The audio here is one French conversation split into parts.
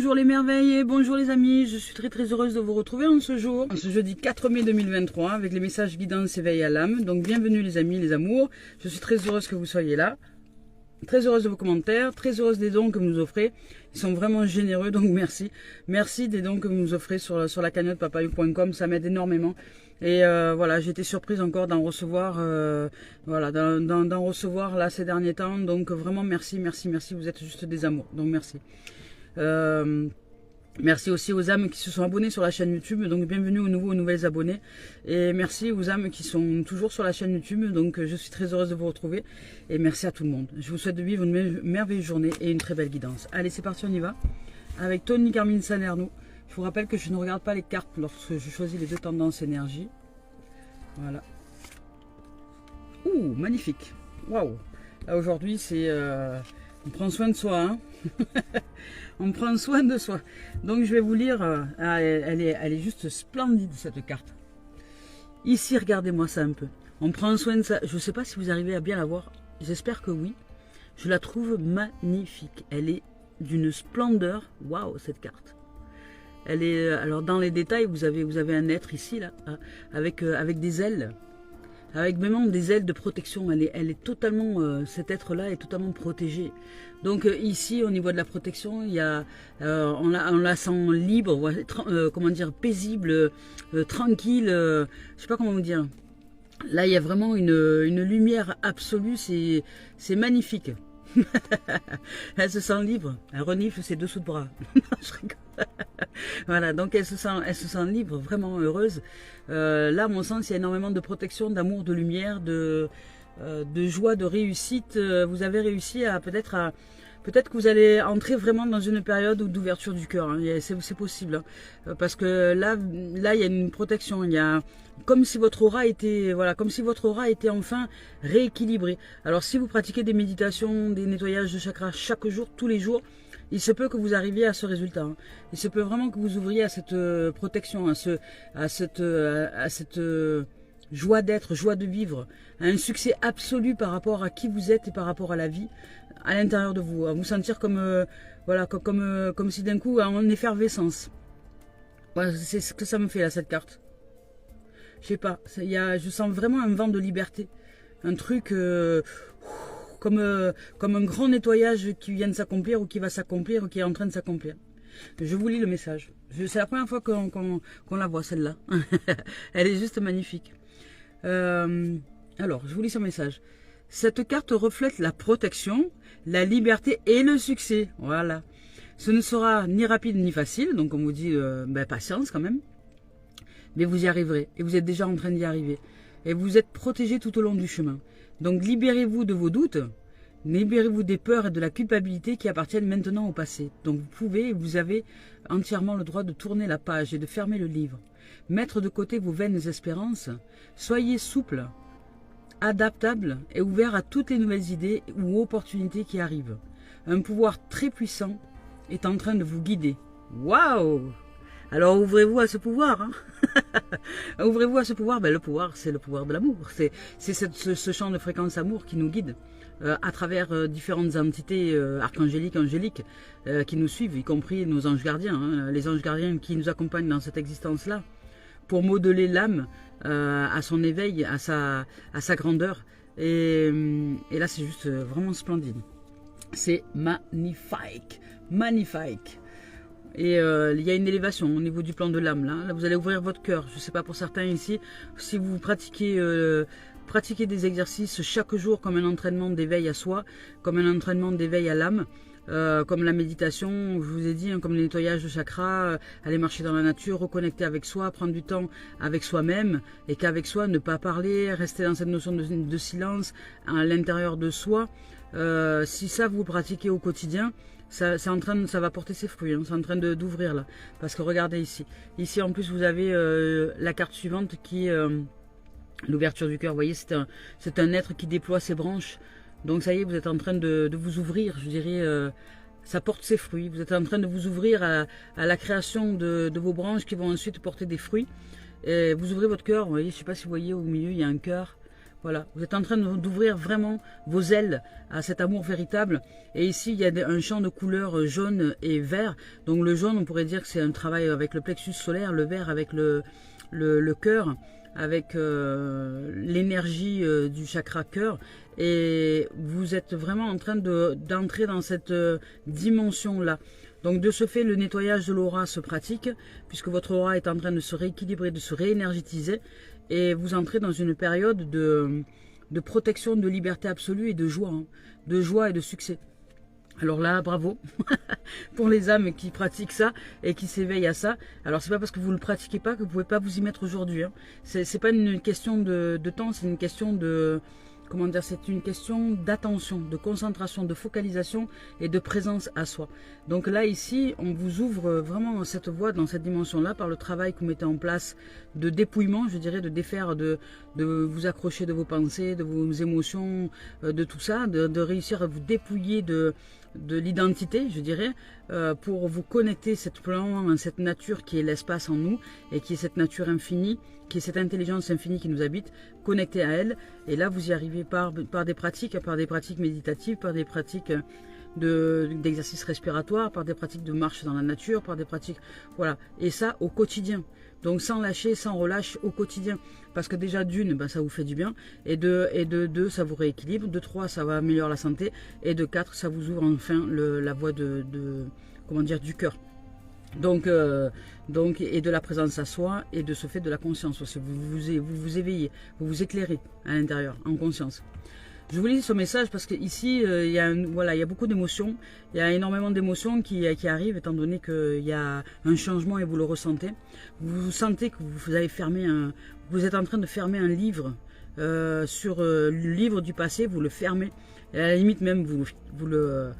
Bonjour les merveilles et bonjour les amis, je suis très heureuse de vous retrouver en ce jour, ce jeudi 4 mai 2023 avec les messages guidance éveil à l'âme. Donc bienvenue les amis, les amours, je suis très heureuse que vous soyez là, très heureuse de vos commentaires, très heureuse des dons que vous nous offrez, ils sont vraiment généreux donc merci. Merci des dons que vous nous offrez sur la cagnotte papayou.com, ça m'aide énormément. Et voilà, j'ai été surprise encore d'en recevoir, d'en recevoir là ces derniers temps. Donc vraiment merci, vous êtes juste des amours. Donc merci. Merci aussi aux âmes qui se sont abonnées sur la chaîne YouTube. Donc bienvenue aux nouvelles abonnés. Et merci aux âmes qui sont toujours sur la chaîne YouTube. Donc je suis très heureuse de vous retrouver. Et merci à tout le monde. Je vous souhaite de vivre une merveilleuse journée et une très belle guidance. Allez, c'est parti, on y va. Avec Tony Carmine Salerno. Je vous rappelle que je ne regarde pas les cartes lorsque je choisis les deux tendances énergie. Voilà. Ouh, magnifique. Waouh. Là aujourd'hui, c'est... on prend soin de soi. Hein. On prend soin de soi. Donc je vais vous lire. Elle est juste splendide cette carte. Ici, regardez-moi ça un peu. On prend soin de ça. Je ne sais pas si vous arrivez à bien la voir. J'espère que oui. Je la trouve magnifique. Elle est d'une splendeur. Waouh, cette carte. Elle est, alors dans les détails, vous avez un être ici, là, avec des ailes, avec même des ailes de protection. Elle est totalement, cet être-là est totalement protégé. Donc ici, au niveau de la protection, il y a, on la sent libre, comment dire, paisible, tranquille, je sais pas comment vous dire. Là, il y a vraiment une lumière absolue, c'est magnifique. Elle se sent libre, elle renifle ses dessous de bras. Je rigole. Voilà, donc elle se sent libre, vraiment heureuse. Là, à mon sens, il y a énormément de protection, d'amour, de lumière, de joie, de réussite. Vous avez réussi à peut-être que vous allez entrer vraiment dans une période d'ouverture du cœur. Hein. C'est possible, hein. Parce que là, il y a une protection. Il y a comme si votre aura était, voilà, comme si votre aura était enfin rééquilibrée. Alors, si vous pratiquez des méditations, des nettoyages de chakras chaque jour, tous les jours, il se peut que vous arriviez à ce résultat. Hein. Il se peut vraiment que vous ouvriez à cette protection, à cette joie d'être, joie de vivre, à un succès absolu par rapport à qui vous êtes et par rapport à la vie à l'intérieur de vous. À vous sentir comme, voilà, comme si d'un coup, en effervescence. Voilà, c'est ce que ça me fait là, cette carte. Je sais pas, je sens vraiment un vent de liberté. Un truc... comme un grand nettoyage qui vient de s'accomplir ou qui va s'accomplir ou qui est en train de s'accomplir. Je vous lis le message. C'est la première fois qu'on la voit, celle-là. Elle est juste magnifique. Alors, je vous lis son message. Cette carte reflète la protection, la liberté et le succès. Voilà. Ce ne sera ni rapide ni facile, donc on vous dit patience quand même. Mais vous y arriverez. Et vous êtes déjà en train d'y arriver. Et vous êtes protégé tout au long du chemin. Donc libérez-vous de vos doutes, libérez-vous des peurs et de la culpabilité qui appartiennent maintenant au passé. Donc vous avez entièrement le droit de tourner la page et de fermer le livre. Mettre de côté vos vaines espérances, soyez souple, adaptable et ouvert à toutes les nouvelles idées ou opportunités qui arrivent. Un pouvoir très puissant est en train de vous guider. Waouh! Alors ouvrez-vous à ce pouvoir. Hein. Ouvrez-vous à ce pouvoir. Ben, le pouvoir, c'est le pouvoir de l'amour. C'est ce champ de fréquence amour qui nous guide à travers différentes entités archangéliques, angéliques qui nous suivent, y compris nos anges gardiens. Hein, les anges gardiens qui nous accompagnent dans cette existence-là pour modeler l'âme à son éveil, à sa grandeur. Et là, c'est juste vraiment splendide. C'est magnifique. Magnifique. Et il y a une élévation au niveau du plan de l'âme. Là, vous allez ouvrir votre cœur. Je ne sais pas pour certains ici, si vous pratiquez des exercices chaque jour comme un entraînement d'éveil à soi, comme un entraînement d'éveil à l'âme, comme la méditation, je vous ai dit, hein, comme le nettoyage de chakras, aller marcher dans la nature, reconnecter avec soi, prendre du temps avec soi-même, et qu'avec soi, ne pas parler, rester dans cette notion de silence à l'intérieur de soi. Si ça vous pratiquez au quotidien, ça va porter ses fruits, hein, c'est en train d'ouvrir là. Parce que regardez ici. Ici en plus vous avez la carte suivante qui est l'ouverture du cœur. Vous voyez, c'est un être qui déploie ses branches. Donc ça y est, vous êtes en train de vous ouvrir, je dirais, ça porte ses fruits. Vous êtes en train de vous ouvrir à la création de vos branches qui vont ensuite porter des fruits. Et vous ouvrez votre cœur, vous voyez, je ne sais pas si vous voyez au milieu, il y a un cœur. Voilà, vous êtes en train d'ouvrir vraiment vos ailes à cet amour véritable. Et ici, il y a un champ de couleurs jaune et vert. Donc le jaune, on pourrait dire que c'est un travail avec le plexus solaire, le vert avec le cœur, avec l'énergie du chakra cœur. Et vous êtes vraiment en train d'entrer dans cette dimension-là. Donc de ce fait, le nettoyage de l'aura se pratique, puisque votre aura est en train de se rééquilibrer, de se réénergétiser. Et vous entrez dans une période de protection, de liberté absolue et de joie et de succès. Alors là, bravo pour les âmes qui pratiquent ça et qui s'éveillent à ça. Alors c'est pas parce que vous ne le pratiquez pas que vous pouvez pas vous y mettre aujourd'hui. Hein. C'est pas une question de temps, c'est une question de... Comment dire, c'est une question d'attention, de concentration, de focalisation et de présence à soi. Donc là, ici, on vous ouvre vraiment cette voie dans cette dimension-là par le travail que vous mettez en place de dépouillement, je dirais, de défaire, de vous accrocher de vos pensées, de vos émotions, de tout ça, de réussir à vous dépouiller de l'identité, je dirais, pour vous connecter cette nature qui est l'espace en nous et qui est cette nature infinie, qui est cette intelligence infinie qui nous habite, connectée à elle. Et là, vous y arrivez par des pratiques méditatives, par des pratiques d'exercice respiratoire, par des pratiques de marche dans la nature, par des pratiques, voilà. Et ça au quotidien. Donc sans lâcher, sans relâche au quotidien. Parce que déjà d'une, ben, ça vous fait du bien. Et de deux, ça vous rééquilibre. De trois, ça va améliorer la santé. Et de quatre, ça vous ouvre enfin la voie comment dire, du cœur. Donc, et de la présence à soi et de ce fait de la conscience aussi. Vous vous éveillez, vous vous éclairez à l'intérieur, en conscience. Je vous lis ce message parce qu'ici, il y a beaucoup d'émotions. Il y a énormément d'émotions qui arrivent étant donné qu'il y a un changement et vous le ressentez. Vous sentez que vous êtes en train de fermer un livre sur le livre du passé, vous le fermez. Et à la limite même, vous le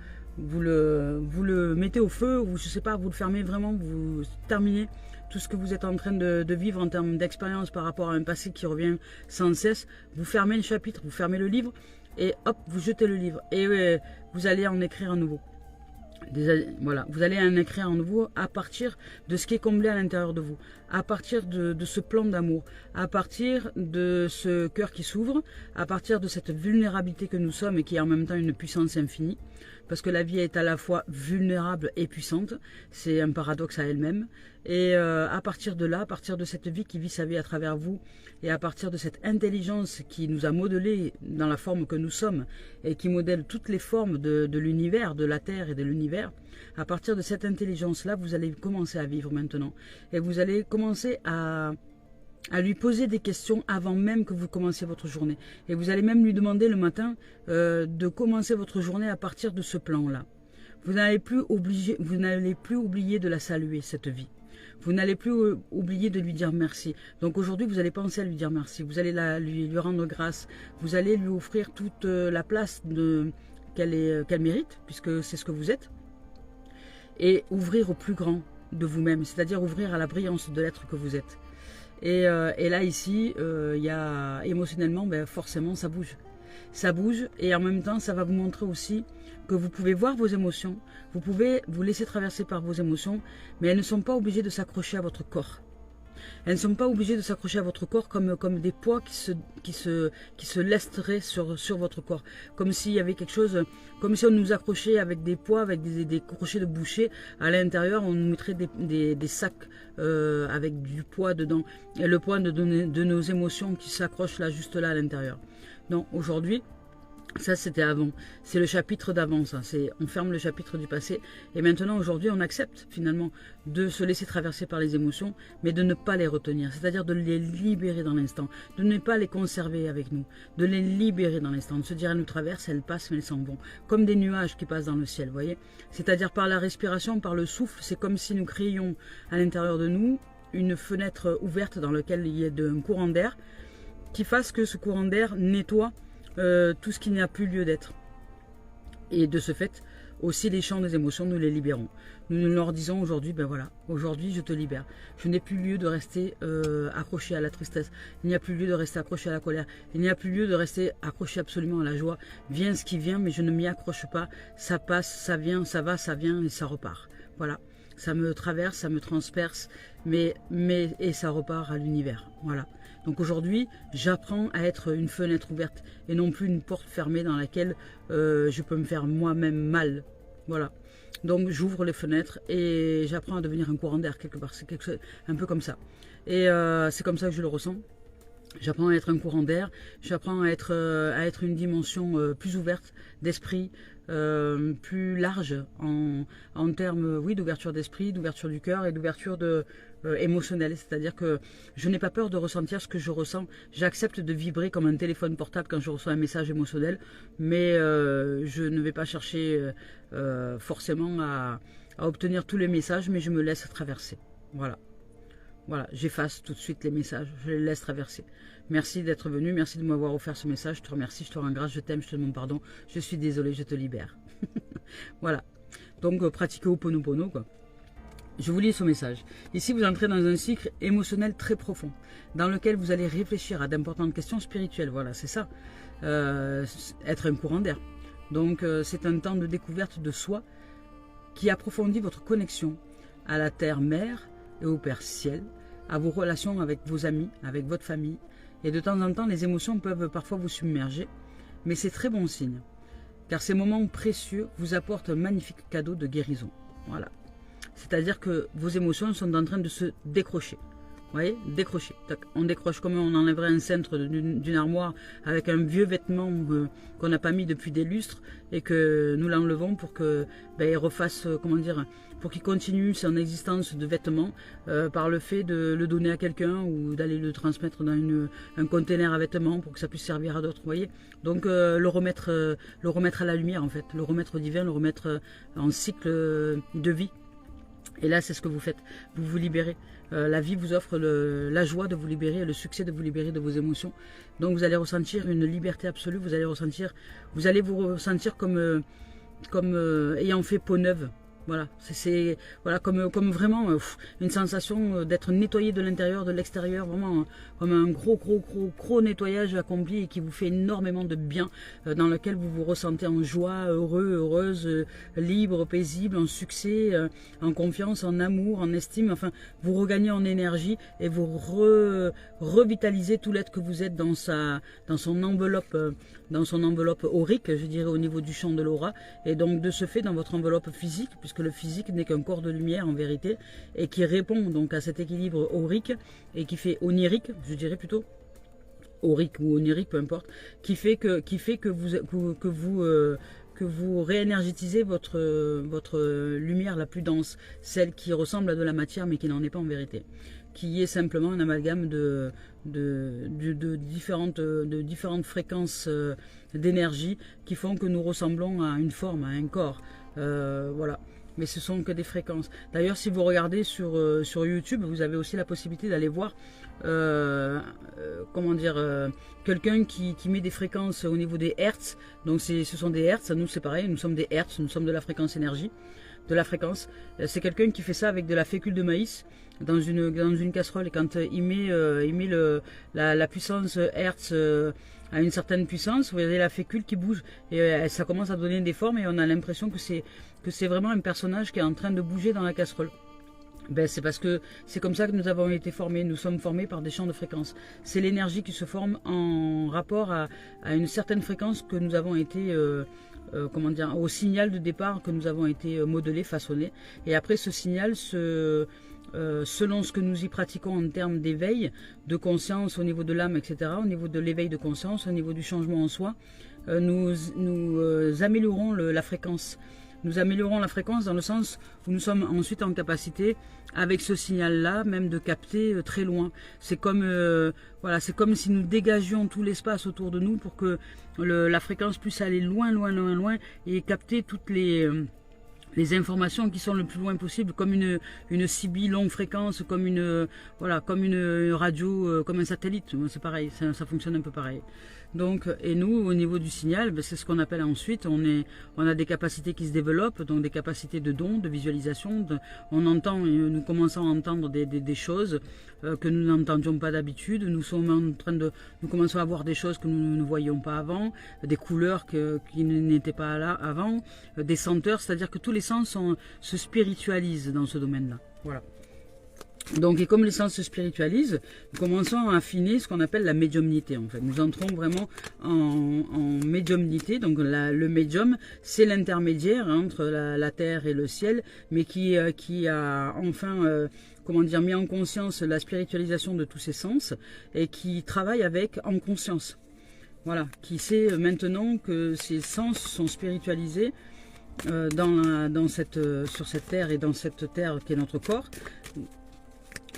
mettez au feu, ou je sais pas, vous le fermez vraiment, vous terminez tout ce que vous êtes en train de vivre en termes d'expérience par rapport à un passé qui revient sans cesse. Vous fermez le chapitre, vous fermez le livre, et hop, vous jetez le livre. Et vous allez en écrire à nouveau. Voilà, vous allez en écrire à nouveau à partir de ce qui est comblé à l'intérieur de vous, à partir de ce plan d'amour, à partir de ce cœur qui s'ouvre, à partir de cette vulnérabilité que nous sommes et qui est en même temps une puissance infinie. Parce que la vie est à la fois vulnérable et puissante, c'est un paradoxe à elle-même. Et à partir de là, à partir de cette vie qui vit sa vie à travers vous, et à partir de cette intelligence qui nous a modelés dans la forme que nous sommes, et qui modèle toutes les formes de l'univers, de la Terre et de l'univers, à partir de cette intelligence-là, vous allez commencer à vivre maintenant. Et vous allez commencer à lui poser des questions avant même que vous commenciez votre journée. Et vous allez même lui demander le matin de commencer votre journée à partir de ce plan-là. Vous n'allez plus oublier de la saluer, cette vie. Vous n'allez plus oublier de lui dire merci. Donc aujourd'hui, vous allez penser à lui dire merci. Vous allez lui rendre grâce. Vous allez lui offrir toute la place qu'elle mérite, puisque c'est ce que vous êtes. Et ouvrir au plus grand de vous-même, c'est-à-dire ouvrir à la brillance de l'être que vous êtes. Et là, ici, il y a émotionnellement, ben, forcément, ça bouge. Ça bouge et en même temps, ça va vous montrer aussi que vous pouvez voir vos émotions, vous pouvez vous laisser traverser par vos émotions, mais elles ne sont pas obligées de s'accrocher à votre corps. Elles ne sont pas obligées de s'accrocher à votre corps comme des poids qui se lesteraient sur votre corps. Comme s'il y avait quelque chose, comme si on nous accrochait avec des poids, avec des crochets de boucher. À l'intérieur, on nous mettrait des sacs avec du poids dedans. Et le poids de nos émotions qui s'accrochent là, juste là à l'intérieur. Non, aujourd'hui, ça c'était avant, c'est le chapitre d'avant, ça. On ferme le chapitre du passé et maintenant aujourd'hui on accepte finalement de se laisser traverser par les émotions mais de ne pas les retenir, c'est-à-dire de les libérer dans l'instant, de ne pas les conserver avec nous, de les libérer dans l'instant, de se dire elles nous traversent, elles passent mais elles s'en vont, comme des nuages qui passent dans le ciel, vous voyez, c'est-à-dire par la respiration, par le souffle, c'est comme si nous créions à l'intérieur de nous une fenêtre ouverte dans laquelle il y ait un courant d'air qui fasse que ce courant d'air nettoie tout ce qui n'a plus lieu d'être. Et de ce fait, aussi les champs des émotions, nous les libérons. Nous leur disons aujourd'hui, ben voilà, aujourd'hui je te libère. Je n'ai plus lieu de rester accroché à la tristesse. Il n'y a plus lieu de rester accroché à la colère. Il n'y a plus lieu de rester accroché absolument à la joie. Vient ce qui vient, mais je ne m'y accroche pas. Ça passe, ça vient, ça va, ça vient et ça repart. Voilà. ça me traverse, ça me transperce, et ça repart à l'univers. Voilà. Donc aujourd'hui, j'apprends à être une fenêtre ouverte et non plus une porte fermée dans laquelle je peux me faire moi-même mal. Voilà. Donc j'ouvre les fenêtres et j'apprends à devenir un courant d'air quelque part. C'est quelque chose, un peu comme ça. Et c'est comme ça que je le ressens. J'apprends à être un courant d'air, j'apprends à être une dimension plus ouverte d'esprit, plus large en termes oui, d'ouverture d'esprit, d'ouverture du cœur et d'ouverture émotionnelle. C'est-à-dire que je n'ai pas peur de ressentir ce que je ressens. J'accepte de vibrer comme un téléphone portable quand je reçois un message émotionnel, mais je ne vais pas chercher forcément à obtenir tous les messages, mais je me laisse traverser. Voilà. Voilà, j'efface tout de suite les messages, je les laisse traverser. Merci d'être venu, merci de m'avoir offert ce message, je te remercie, je te rends grâce, je t'aime, je te demande pardon, je suis désolé, je te libère. Voilà, donc pratiquez Ho'oponopono, quoi. Je vous lis ce message. Ici, vous entrez dans un cycle émotionnel très profond, dans lequel vous allez réfléchir à d'importantes questions spirituelles. Voilà, c'est ça, être un courant d'air. Donc, c'est un temps de découverte de soi qui approfondit votre connexion à la Terre-Mère, et au Père Ciel, à vos relations avec vos amis, avec votre famille. Et de temps en temps, les émotions peuvent parfois vous submerger, mais c'est très bon signe, car ces moments précieux vous apportent un magnifique cadeau de guérison. Voilà. C'est-à-dire que vos émotions sont en train de se décrocher. Vous voyez, décrocher. On décroche comme on enlèverait un cintre d'une armoire avec un vieux vêtement qu'on n'a pas mis depuis des lustres et que nous l'enlevons pour que il refasse, comment dire, pour qu'il continue son existence de vêtement par le fait de le donner à quelqu'un ou d'aller le transmettre dans un conteneur à vêtements pour que ça puisse servir à d'autres. Vous voyez, donc le remettre à la lumière en fait, le remettre au divin, le remettre en cycle de vie. Et là, c'est ce que vous faites. Vous vous libérez. La vie vous offre la joie de vous libérer et le succès de vous libérer de vos émotions. Donc, vous allez ressentir une liberté absolue. Vous allez vous ressentir comme ayant fait peau neuve. Voilà, c'est voilà, comme vraiment une sensation d'être nettoyé de l'intérieur, de l'extérieur, vraiment comme un gros nettoyage accompli et qui vous fait énormément de bien, dans lequel vous vous ressentez en joie, heureux, heureuse, libre, paisible, en succès, en confiance, en amour, en estime. Enfin, vous regagnez en énergie et vous revitalisez tout l'être que vous êtes dans son enveloppe aurique, je dirais, au niveau du champ de l'aura, et donc de ce fait dans votre enveloppe physique, puisque le physique n'est qu'un corps de lumière en vérité, et qui répond donc à cet équilibre aurique, et qui fait onirique, je dirais plutôt, aurique ou onirique, peu importe, qui fait que vous réénergétisez votre lumière la plus dense, celle qui ressemble à de la matière mais qui n'en est pas en vérité, qui est simplement un amalgame de différentes fréquences d'énergie qui font que nous ressemblons à une forme, à un corps. Voilà. Mais ce sont que des fréquences. D'ailleurs, si vous regardez sur YouTube, vous avez aussi la possibilité d'aller voir comment dire, quelqu'un qui met des fréquences au niveau des hertz. Donc ce sont des hertz, nous c'est pareil, nous sommes des hertz, nous sommes de la fréquence énergie, de la fréquence. C'est quelqu'un qui fait ça avec de la fécule de maïs dans une casserole, et quand il met la puissance hertz à une certaine puissance, vous voyez la fécule qui bouge et ça commence à donner des formes et on a l'impression que c'est vraiment un personnage qui est en train de bouger dans la casserole. Ben, c'est parce que c'est comme ça que nous avons été formés. Nous sommes formés par des champs de fréquences. C'est l'énergie qui se forme en rapport à une certaine fréquence que nous avons été, comment dire, au signal de départ que nous avons été modelés, façonnés. Et après ce signal, selon ce que nous y pratiquons en termes d'éveil, de conscience au niveau de l'âme, etc., au niveau de l'éveil de conscience, au niveau du changement en soi, nous améliorons la fréquence. Nous améliorons la fréquence dans le sens où nous sommes ensuite en capacité, avec ce signal-là, même de capter très loin. C'est comme, voilà, c'est comme si nous dégagions tout l'espace autour de nous pour que la fréquence puisse aller loin et capter toutes les informations qui sont le plus loin possible, comme une CB longue fréquence, comme une radio, comme un satellite. C'est pareil, ça fonctionne un peu pareil. Donc, et nous, au niveau du signal, ben, c'est ce qu'on appelle ensuite, on a des capacités qui se développent, donc des capacités de don, de visualisation. On entend, nous commençons à entendre des choses que nous n'entendions pas d'habitude. Nous commençons à voir des choses que nous ne voyions pas avant, des couleurs qui n'étaient pas là avant, des senteurs, c'est-à-dire que tous les sens se spiritualisent dans ce domaine-là. Voilà. Donc, et comme les sens se spiritualisent, nous commençons à affiner ce qu'on appelle la médiumnité. En fait, nous entrons vraiment en médiumnité. Donc, le médium, c'est l'intermédiaire entre la terre et le ciel, mais qui a enfin, comment dire, mis en conscience la spiritualisation de tous ses sens et qui travaille avec en conscience. Voilà, qui sait maintenant que ses sens sont spiritualisés sur cette terre et dans cette terre qui est notre corps.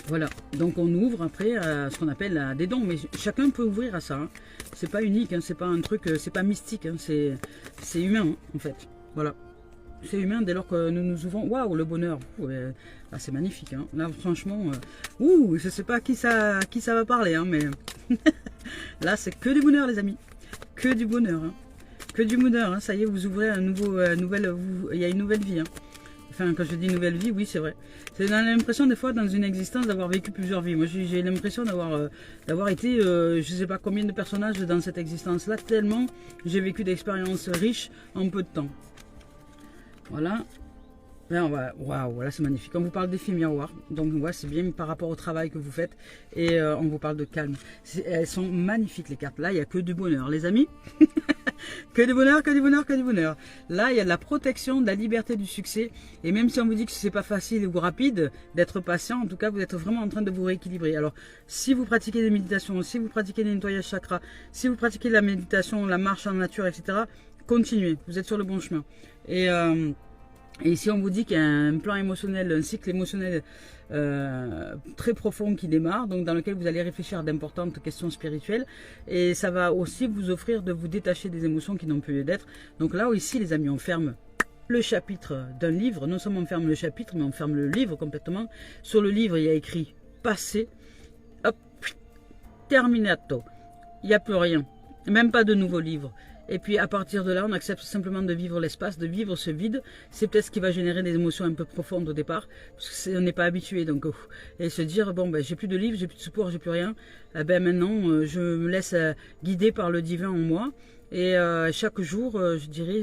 Voilà, donc on ouvre après à ce qu'on appelle des dons, mais chacun peut ouvrir à ça. Hein. C'est pas unique, hein. C'est pas un truc, c'est pas mystique, hein. C'est humain hein, en fait. Voilà, c'est humain dès lors que nous nous ouvrons. Waouh, le bonheur, ah, c'est magnifique. Hein. Là, franchement, je sais pas à qui ça va parler, hein, mais là, c'est que du bonheur, les amis, que du bonheur, hein. Que du bonheur. Hein. Ça y est, vous ouvrez il y a une nouvelle vie. Hein. Enfin, quand je dis nouvelle vie, oui, c'est vrai. C'est l'impression des fois dans une existence d'avoir vécu plusieurs vies. Moi, j'ai l'impression d'avoir été, je ne sais pas combien de personnages dans cette existence-là, tellement j'ai vécu d'expériences riches en peu de temps. Voilà. Là, waouh, là c'est magnifique. On vous parle d'effets miroirs, donc ouais, c'est bien par rapport au travail que vous faites et on vous parle de calme. Elles sont magnifiques les cartes. Là, il n'y a que du bonheur, les amis. Que du bonheur, que du bonheur, que du bonheur. Là, il y a de la protection, de la liberté, du succès. Et même si on vous dit que c'est pas facile ou rapide d'être patient, en tout cas, vous êtes vraiment en train de vous rééquilibrer. Alors, si vous pratiquez des méditations, si vous pratiquez des nettoyages chakras, si vous pratiquez la méditation, la marche en nature, etc., continuez. Vous êtes sur le bon chemin. Et si on vous dit qu'il y a un plan émotionnel, un cycle émotionnel très profond qui démarre, donc dans lequel vous allez réfléchir à d'importantes questions spirituelles, et ça va aussi vous offrir de vous détacher des émotions qui n'ont plus lieu d'être. Donc là, ici, les amis, on ferme le chapitre d'un livre. Non seulement on ferme le chapitre, mais on ferme le livre complètement. Sur le livre, il y a écrit « Passé ». Hop, terminato. Il n'y a plus rien. Même pas de nouveau livre. Et puis à partir de là, on accepte simplement de vivre l'espace, de vivre ce vide. C'est peut-être ce qui va générer des émotions un peu profondes au départ, parce qu'on n'est pas habitué. Donc, et se dire, bon, ben, j'ai plus de livre, j'ai plus de support, j'ai plus rien. Eh ben, maintenant, je me laisse guider par le divin en moi. Et chaque jour, je dirais,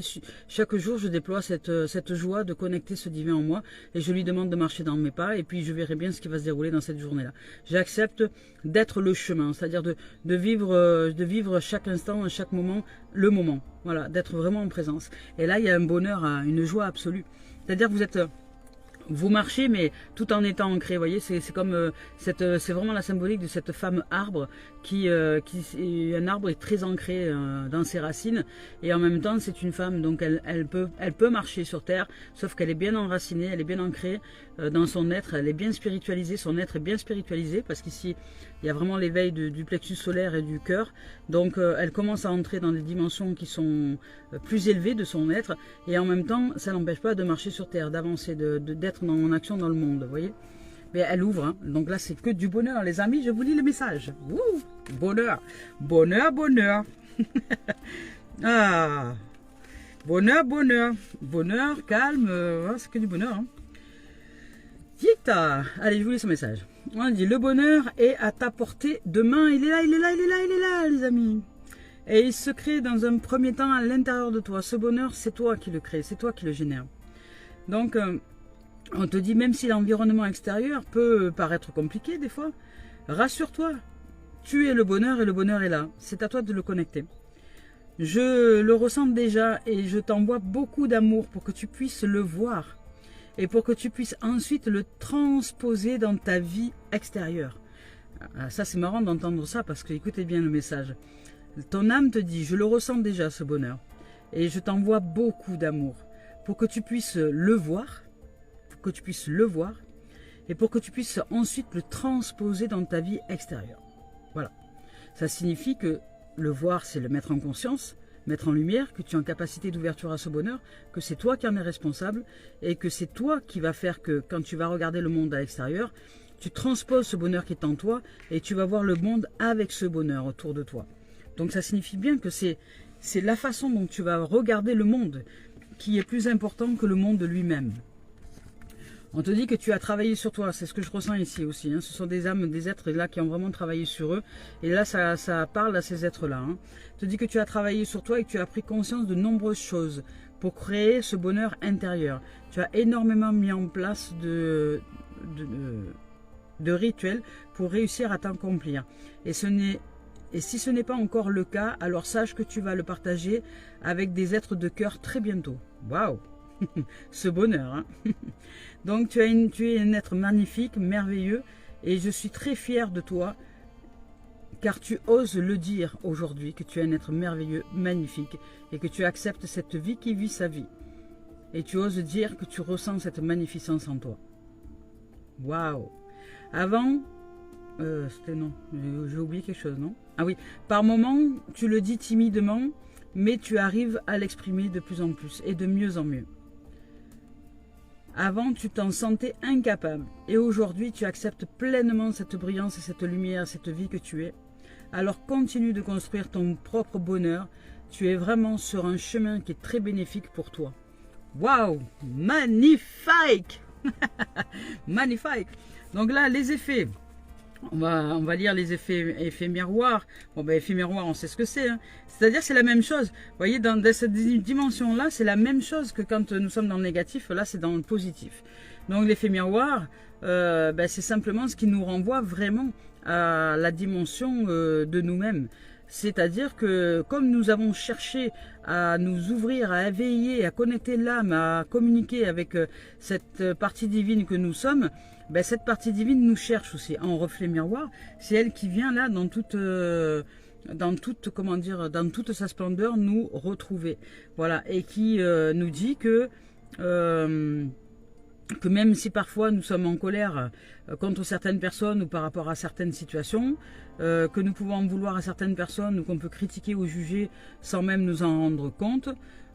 chaque jour, je déploie cette joie de connecter ce divin en moi. Et je lui demande de marcher dans mes pas. Et puis, je verrai bien ce qui va se dérouler dans cette journée-là. J'accepte d'être le chemin, c'est-à-dire de vivre chaque instant, chaque moment, le moment. Voilà, d'être vraiment en présence. Et là, il y a un bonheur, une joie absolue. C'est-à-dire que vous marchez, mais tout en étant ancré. Vous voyez, c'est comme c'est vraiment la symbolique de cette femme arbre un arbre est très ancré dans ses racines, et en même temps c'est une femme, donc elle peut marcher sur terre, sauf qu'elle est bien enracinée, elle est bien ancrée dans son être, elle est bien spiritualisée, son être est bien spiritualisé, parce qu'ici il y a vraiment l'éveil du plexus solaire et du cœur, donc elle commence à entrer dans des dimensions qui sont plus élevées de son être, et en même temps ça n'empêche pas de marcher sur terre, d'avancer, d'être en action dans le monde, vous voyez. Mais elle ouvre, hein. Donc là c'est que du bonheur, les amis, je vous lis le message. Ouh, bonheur, bonheur, bonheur. Ah, bonheur, bonheur, bonheur, calme, c'est que du bonheur. Hein. Tita, allez, je vous lis ce message. On dit, le bonheur est à ta portée de main, il est là, il est là, il est là, il est là, les amis. Et il se crée dans un premier temps à l'intérieur de toi. Ce bonheur, c'est toi qui le crée, c'est toi qui le génère. Donc, on te dit, même si l'environnement extérieur peut paraître compliqué des fois, rassure-toi, tu es le bonheur et le bonheur est là. C'est à toi de le connecter. Je le ressens déjà et je t'envoie beaucoup d'amour pour que tu puisses le voir et pour que tu puisses ensuite le transposer dans ta vie extérieure. Ça, c'est marrant d'entendre ça parce que écoutez bien le message. Ton âme te dit, je le ressens déjà ce bonheur et je t'envoie beaucoup d'amour pour que tu puisses le voir, et pour que tu puisses ensuite le transposer dans ta vie extérieure. Voilà. Ça signifie que le voir, c'est le mettre en conscience, mettre en lumière, que tu es en capacité d'ouverture à ce bonheur, que c'est toi qui en es responsable, et que c'est toi qui va faire que quand tu vas regarder le monde à l'extérieur, tu transposes ce bonheur qui est en toi, et tu vas voir le monde avec ce bonheur autour de toi. Donc ça signifie bien que c'est la façon dont tu vas regarder le monde qui est plus important que le monde lui-même. On te dit que tu as travaillé sur toi, c'est ce que je ressens ici aussi. Hein. Ce sont des âmes, des êtres là qui ont vraiment travaillé sur eux. Et là, ça parle à ces êtres-là. Hein. On te dit que tu as travaillé sur toi et que tu as pris conscience de nombreuses choses pour créer ce bonheur intérieur. Tu as énormément mis en place de rituels pour réussir à t'accomplir. Et si ce n'est pas encore le cas, alors sache que tu vas le partager avec des êtres de cœur très bientôt. Waouh! Ce bonheur, hein. Donc tu es un être magnifique, merveilleux, et je suis très fière de toi, car tu oses le dire aujourd'hui, que tu es un être merveilleux, magnifique, et que tu acceptes cette vie qui vit sa vie. Et tu oses dire que tu ressens cette magnificence en toi. Waouh! Avant, c'était non, j'ai oublié quelque chose, non? Ah oui, par moments, tu le dis timidement, mais tu arrives à l'exprimer de plus en plus, et de mieux en mieux. Avant, tu t'en sentais incapable. Et aujourd'hui, tu acceptes pleinement cette brillance et cette lumière, cette vie que tu es. Alors continue de construire ton propre bonheur. Tu es vraiment sur un chemin qui est très bénéfique pour toi. Waouh! Magnifique! Magnifique! Donc là, les effets. On va lire les effets miroirs. Bon, ben, effet miroir, on sait ce que c'est. Hein. C'est-à-dire, c'est la même chose. Vous voyez, dans cette dimension-là, c'est la même chose que quand nous sommes dans le négatif. Là, c'est dans le positif. Donc, l'effet miroir, ben, c'est simplement ce qui nous renvoie vraiment à la dimension de nous-mêmes. C'est-à-dire que comme nous avons cherché à nous ouvrir, à éveiller, à connecter l'âme, à communiquer avec cette partie divine que nous sommes, ben cette partie divine nous cherche aussi en reflet miroir. C'est elle qui vient là dans toute sa splendeur nous retrouver. Voilà, et qui nous dit que même si parfois nous sommes en colère contre certaines personnes ou par rapport à certaines situations, que nous pouvons en vouloir à certaines personnes ou qu'on peut critiquer ou juger sans même nous en rendre compte,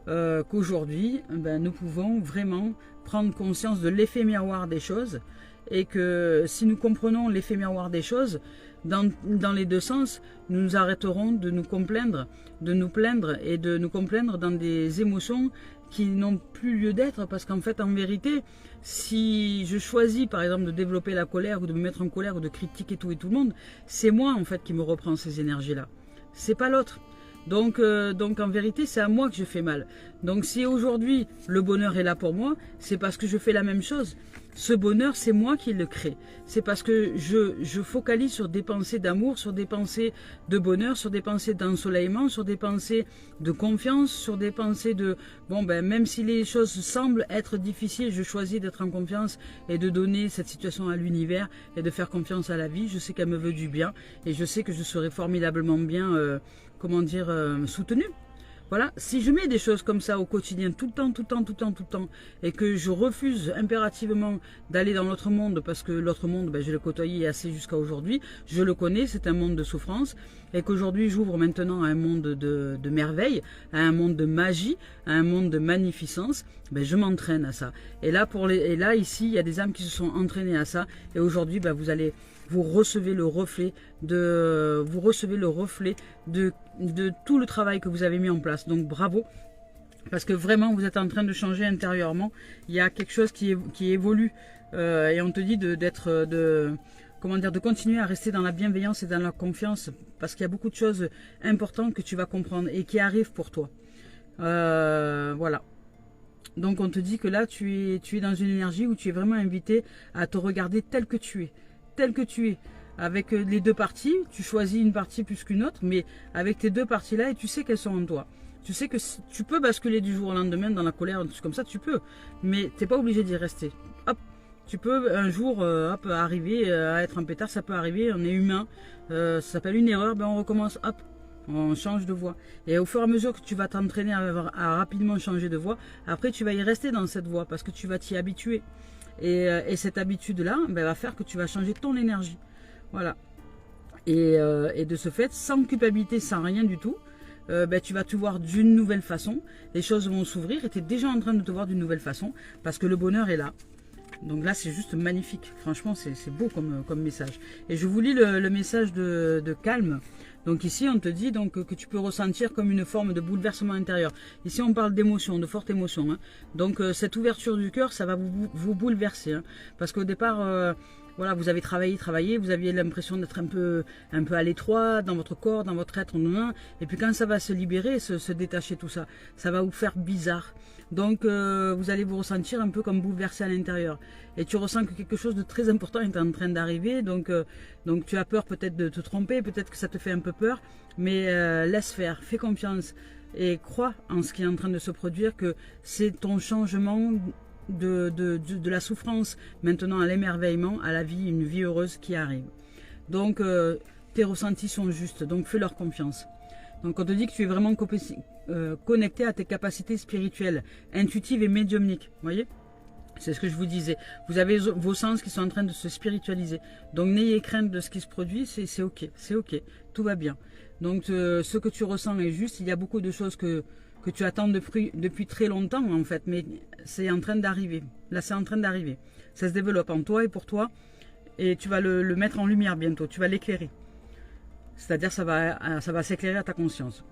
qu'aujourd'hui, ben, nous pouvons vraiment prendre conscience de l'effet miroir des choses et que si nous comprenons l'effet miroir des choses, dans les deux sens, nous arrêterons de nous complaindre, de nous plaindre et de nous complaindre dans des émotions qui n'ont plus lieu d'être, parce qu'en fait, en vérité, si je choisis par exemple de développer la colère ou de me mettre en colère ou de critiquer tout et tout le monde, c'est moi en fait qui me reprend ces énergies-là. C'est pas l'autre. Donc en vérité, c'est à moi que je fais mal. Donc si aujourd'hui le bonheur est là pour moi, c'est parce que je fais la même chose. Ce bonheur, c'est moi qui le crée. C'est parce que je focalise sur des pensées d'amour, sur des pensées de bonheur, sur des pensées d'ensoleillement, sur des pensées de confiance, sur des pensées de... Bon, ben même si les choses semblent être difficiles, je choisis d'être en confiance et de donner cette situation à l'univers et de faire confiance à la vie. Je sais qu'elle me veut du bien et je sais que je serai formidablement bien, soutenue. Voilà, si je mets des choses comme ça au quotidien, tout le temps, et que je refuse impérativement d'aller dans l'autre monde, parce que l'autre monde, ben, je l'ai côtoyé assez jusqu'à aujourd'hui, je le connais, c'est un monde de souffrance, et qu'aujourd'hui j'ouvre maintenant à un monde de merveille, à un monde de magie, à un monde de magnificence, ben, je m'entraîne à ça. Et là, ici, il y a des âmes qui se sont entraînées à ça, et aujourd'hui, ben, vous recevez le reflet de tout le travail que vous avez mis en place. Donc bravo, parce que vraiment vous êtes en train de changer intérieurement. Il y a quelque chose qui évolue et on te dit de continuer à rester dans la bienveillance et dans la confiance, parce qu'il y a beaucoup de choses importantes que tu vas comprendre et qui arrivent pour toi. Voilà. Donc on te dit que là tu es dans une énergie où tu es vraiment invité à te regarder tel que tu es. Tel que tu es, avec les deux parties, tu choisis une partie plus qu'une autre, mais avec tes deux parties-là, et tu sais qu'elles sont en toi. Tu sais que tu peux basculer du jour au lendemain dans la colère, comme ça, tu peux, mais tu n'es pas obligé d'y rester. Hop, tu peux un jour arriver à être un pétard, ça peut arriver, on est humain, ça s'appelle une erreur, ben on recommence, hop, on change de voie. Et au fur et à mesure que tu vas t'entraîner à rapidement changer de voie, après tu vas y rester dans cette voie, parce que tu vas t'y habituer. Et cette habitude-là ben, va faire que tu vas changer ton énergie. Voilà. Et de ce fait, sans culpabilité, sans rien du tout, ben, tu vas te voir d'une nouvelle façon. Les choses vont s'ouvrir et tu es déjà en train de te voir d'une nouvelle façon, parce que le bonheur est là. Donc là, c'est juste magnifique. Franchement, c'est beau comme message. Et je vous lis le message de calme. Donc ici, on te dit donc que tu peux ressentir comme une forme de bouleversement intérieur. Ici, on parle d'émotion, de forte émotion. Hein. Donc cette ouverture du cœur, ça va vous bouleverser. Hein. Parce qu'au départ, voilà, vous avez travaillé, vous aviez l'impression d'être un peu à l'étroit dans votre corps, dans votre être. Et puis quand ça va se libérer, se détacher tout ça, ça va vous faire bizarre. Donc vous allez vous ressentir un peu comme bouleversé à l'intérieur. Et tu ressens que quelque chose de très important est en train d'arriver. Donc tu as peur peut-être de te tromper, peut-être que ça te fait un peu peur. Mais laisse faire, fais confiance et crois en ce qui est en train de se produire, que c'est ton changement de la souffrance maintenant à l'émerveillement, à la vie, une vie heureuse qui arrive. Donc tes ressentis sont justes, donc fais leur confiance. Donc on te dit que tu es vraiment connecté à tes capacités spirituelles, intuitives et médiumniques. Vous voyez? C'est ce que je vous disais. Vous avez vos sens qui sont en train de se spiritualiser. Donc n'ayez crainte de ce qui se produit, c'est ok. C'est ok. Tout va bien. Donc ce que tu ressens est juste. Il y a beaucoup de choses que tu attends depuis très longtemps en fait. Mais c'est en train d'arriver. Là c'est en train d'arriver. Ça se développe en toi et pour toi. Et tu vas le mettre en lumière bientôt. Tu vas l'éclairer. C'est-à-dire ça va s'éclairer à ta conscience.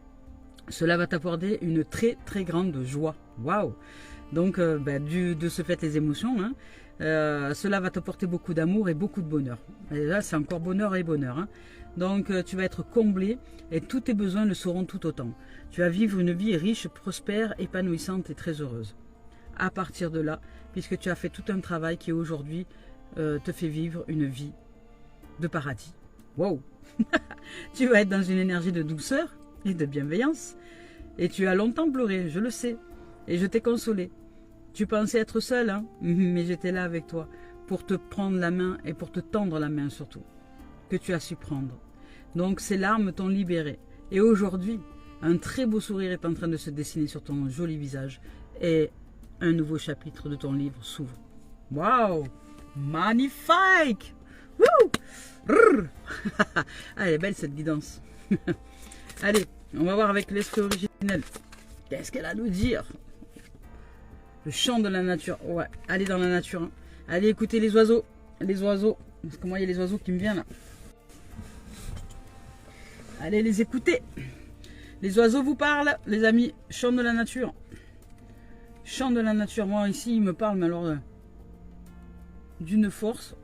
Cela va t'apporter une très très grande joie. Waouh! Donc de ce fait les émotions, hein, cela va t'apporter beaucoup d'amour et beaucoup de bonheur. Et là c'est encore bonheur et bonheur. Hein. Donc tu vas être comblé et tous tes besoins le seront tout autant. Tu vas vivre une vie riche, prospère, épanouissante et très heureuse. À partir de là, puisque tu as fait tout un travail qui aujourd'hui te fait vivre une vie de paradis. Wow! Tu vas être dans une énergie de douceur et de bienveillance. Et tu as longtemps pleuré, je le sais. Et je t'ai consolé. Tu pensais être seul, hein, mais j'étais là avec toi pour te prendre la main et pour te tendre la main surtout, que tu as su prendre. Donc ces larmes t'ont libéré. Et aujourd'hui, un très beau sourire est en train de se dessiner sur ton joli visage et un nouveau chapitre de ton livre s'ouvre. Waouh! Magnifique! Wouh! Ah, elle est belle cette guidance. Allez, on va voir avec l'esprit originel. Qu'est-ce qu'elle a à nous dire? Le chant de la nature. Ouais, allez dans la nature. Hein. Allez écouter les oiseaux. Les oiseaux. Parce que moi, il y a les oiseaux qui me viennent là. Allez les écouter. Les oiseaux vous parlent, les amis. Chant de la nature. Chant de la nature. Moi, ici, il me parle, mais alors... d'une force.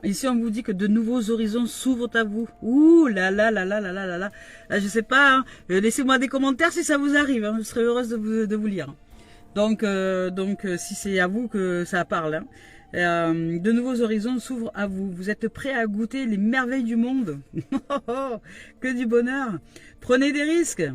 Ici, on vous dit que de nouveaux horizons s'ouvrent à vous. Ouh là là là là là là là là. Là, je sais pas. Hein. Laissez-moi des commentaires si ça vous arrive. Hein. Je serais heureuse de vous lire. Donc, si c'est à vous que ça parle. Hein. De nouveaux horizons s'ouvrent à vous. Vous êtes prêts à goûter les merveilles du monde. Que du bonheur. Prenez des risques.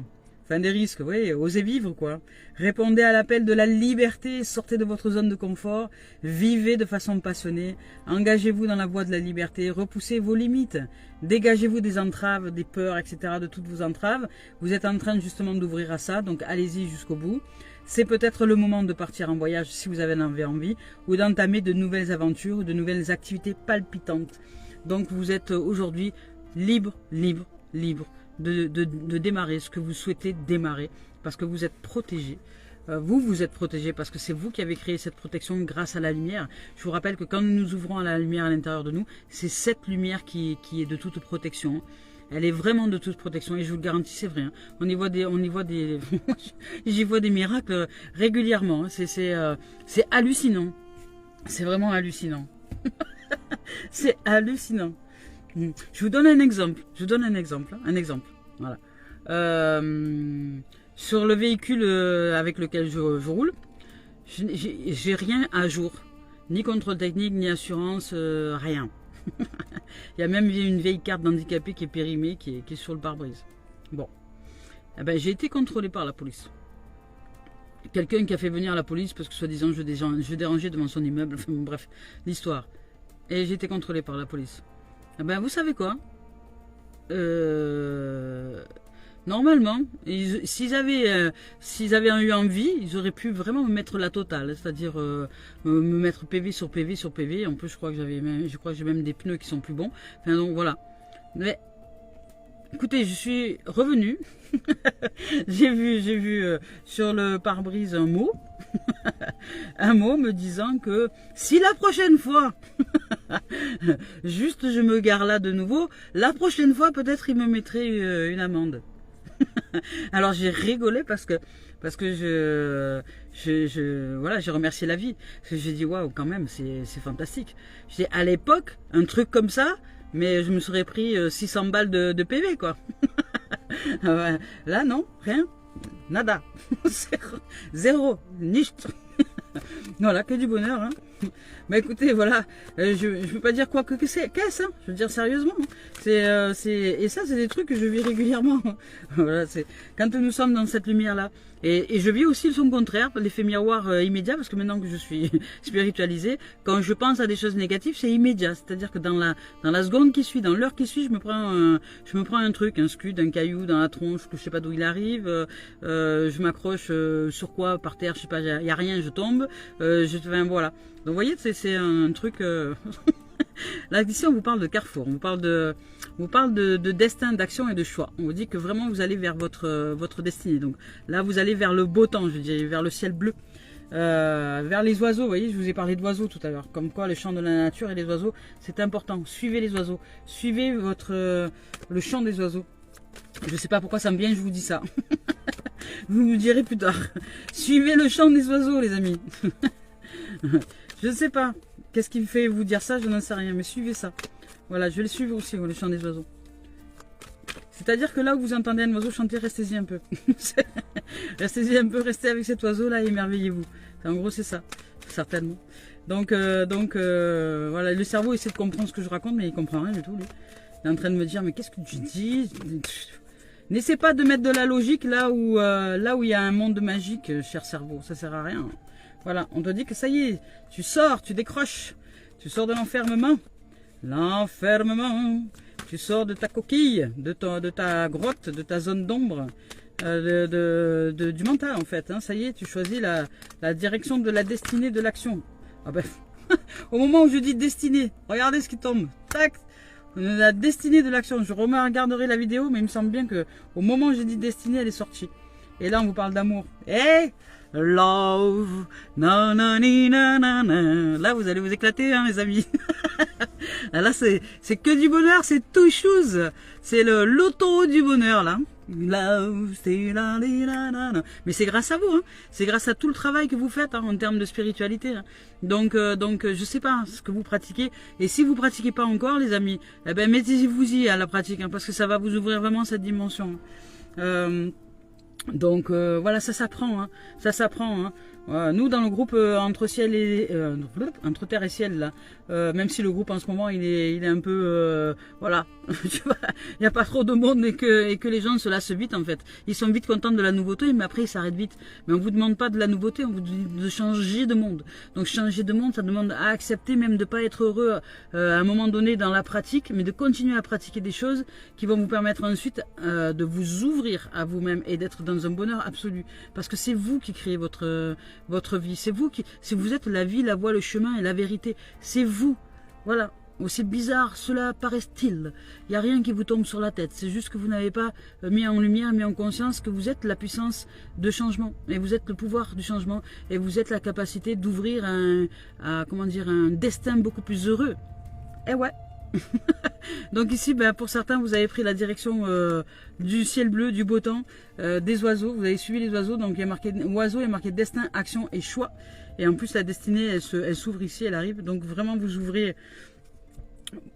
Enfin, des risques, oui, osez vivre, quoi. Répondez à l'appel de la liberté, sortez de votre zone de confort, vivez de façon passionnée, engagez-vous dans la voie de la liberté, repoussez vos limites, dégagez-vous des entraves, des peurs, etc., de toutes vos entraves. Vous êtes en train justement d'ouvrir à ça, donc allez-y jusqu'au bout. C'est peut-être le moment de partir en voyage si vous avez envie, ou d'entamer de nouvelles aventures, ou de nouvelles activités palpitantes. Donc vous êtes aujourd'hui libre, libre, libre. De démarrer ce que vous souhaitez démarrer parce que vous êtes protégé. Vous êtes protégé parce que c'est vous qui avez créé cette protection grâce à la lumière. Je vous rappelle que quand nous nous ouvrons à la lumière à l'intérieur de nous, c'est cette lumière qui est de toute protection. Elle est vraiment de toute protection et je vous le garantis, c'est vrai. Hein. On y voit des j'y vois des miracles régulièrement. Hein. C'est hallucinant. C'est vraiment hallucinant. C'est hallucinant. Je vous donne un exemple. Un exemple. Voilà. Sur le véhicule avec lequel je roule, j'ai rien à jour. Ni contrôle technique, ni assurance, rien. Il y a même une vieille carte d'handicapé qui est périmée, qui est sur le pare-brise. Bon. Eh ben, j'ai été contrôlé par la police. Quelqu'un qui a fait venir la police parce que soi-disant je dérangeais devant son immeuble. Enfin, bref, l'histoire. Et j'ai été contrôlé par la police. Eh ben, vous savez quoi? Normalement, s'ils avaient eu envie, ils auraient pu vraiment me mettre la totale, c'est-à-dire me mettre PV sur PV sur PV. En plus, je crois que j'ai même des pneus qui sont plus bons. Enfin, donc voilà. Mais écoutez, je suis revenu. j'ai vu sur le pare-brise un mot. Un mot me disant que si la prochaine fois, juste je me gare là de nouveau, la prochaine fois peut-être il me mettrait une amende. Alors j'ai rigolé parce que voilà, j'ai remercié la vie. Parce que j'ai dit waouh, quand même, c'est fantastique. J'ai à l'époque un truc comme ça, mais je me serais pris 600 balles de PV quoi. Là non, rien, nada, zéro, nicht. Voilà, que du bonheur. Hein. Bah écoutez, voilà, je ne peux pas dire quoi que c'est, qu'est-ce, hein, je veux dire sérieusement. Et ça, c'est des trucs que je vis régulièrement. Voilà, c'est quand nous sommes dans cette lumière-là. Et je vis aussi son contraire, l'effet miroir immédiat, parce que maintenant que je suis spiritualisée, quand je pense à des choses négatives, c'est immédiat. C'est-à-dire que dans la seconde qui suit, dans l'heure qui suit, je me prends un truc, un scud, un caillou dans la tronche, que je sais pas d'où il arrive, je m'accroche sur quoi, par terre, je sais pas, il y a rien, je tombe, enfin, voilà. Donc vous voyez, c'est un truc... Là, ici, on vous parle de carrefour, on vous parle de destin, d'action et de choix. On vous dit que vraiment, vous allez vers votre destinée. Donc là, vous allez vers le beau temps, je dirais, vers le ciel bleu, vers les oiseaux. Vous voyez, je vous ai parlé d'oiseaux tout à l'heure. Comme quoi, le chant de la nature et les oiseaux, c'est important. Suivez les oiseaux. Suivez le chant des oiseaux. Je ne sais pas pourquoi ça me vient, je vous dis ça. Vous me direz plus tard. Suivez le chant des oiseaux, les amis. Je ne sais pas. Qu'est-ce qui me fait vous dire ça? Je n'en sais rien, mais suivez ça. Voilà, je vais le suivre aussi, le chant des oiseaux. C'est-à-dire que là où vous entendez un oiseau chanter, restez-y un peu. Restez-y un peu, restez avec cet oiseau-là et émerveillez-vous. En gros, c'est ça, certainement. Donc voilà, le cerveau essaie de comprendre ce que je raconte, mais il comprend rien du tout, lui. Il est en train de me dire, mais qu'est-ce que tu dis? N'essaie pas de mettre de la logique là où il y a un monde magique, cher cerveau. Ça sert à rien. Voilà, on te dit que ça y est, tu sors, tu décroches, tu sors de l'enfermement. L'enfermement, tu sors de ta coquille, de ta grotte, de ta zone d'ombre, du mental en fait. Hein. Ça y est, tu choisis la direction de la destinée de l'action. Ah ben, au moment où je dis destinée, regardez ce qui tombe. Tac, la destinée de l'action. Je regarderai la vidéo, mais il me semble bien que au moment où j'ai dit destinée, elle est sortie. Et là, on vous parle d'amour. Hey! Love, na na ni na na na. Là, vous allez vous éclater, hein, les amis. Là, c'est que du bonheur, c'est tout chose. C'est l'autoroute du bonheur, là. Love, c'est la la la. Mais c'est grâce à vous, hein. C'est grâce à tout le travail que vous faites hein, en termes de spiritualité. Hein. Donc, je sais pas ce que vous pratiquez. Et si vous pratiquez pas encore, les amis, eh ben mettez-vous-y à la pratique, hein, parce que ça va vous ouvrir vraiment cette dimension. Donc voilà, ça s'apprend, hein, ça s'apprend. Hein. Nous dans le groupe entre ciel et entre terre et ciel là, même si le groupe en ce moment il est un peu voilà, il n'y a pas trop de monde et que les gens se lassent vite en fait. Ils sont vite contents de la nouveauté, mais après ils s'arrêtent vite. Mais on vous demande pas de la nouveauté, on vous dit de changer de monde. Donc changer de monde, ça demande à accepter même de pas être heureux à un moment donné dans la pratique, mais de continuer à pratiquer des choses qui vont vous permettre ensuite de vous ouvrir à vous-même et d'être dans un bonheur absolu. Parce que c'est vous qui créez votre vie, c'est vous vous êtes la vie, la voie, le chemin et la vérité, c'est vous, voilà. Aussi bizarre cela paraît-il, il n'y a rien qui vous tombe sur la tête, c'est juste que vous n'avez pas mis en lumière, mis en conscience que vous êtes la puissance de changement, et vous êtes le pouvoir du changement, et vous êtes la capacité d'ouvrir un destin beaucoup plus heureux. Eh ouais. Donc ici, ben, pour certains, vous avez pris la direction du ciel bleu, du beau temps, des oiseaux. Vous avez suivi les oiseaux, donc il y a marqué oiseau, il y a marqué destin, action et choix. Et en plus, la destinée, elle s'ouvre ici, elle arrive. Donc vraiment, vous ouvrez.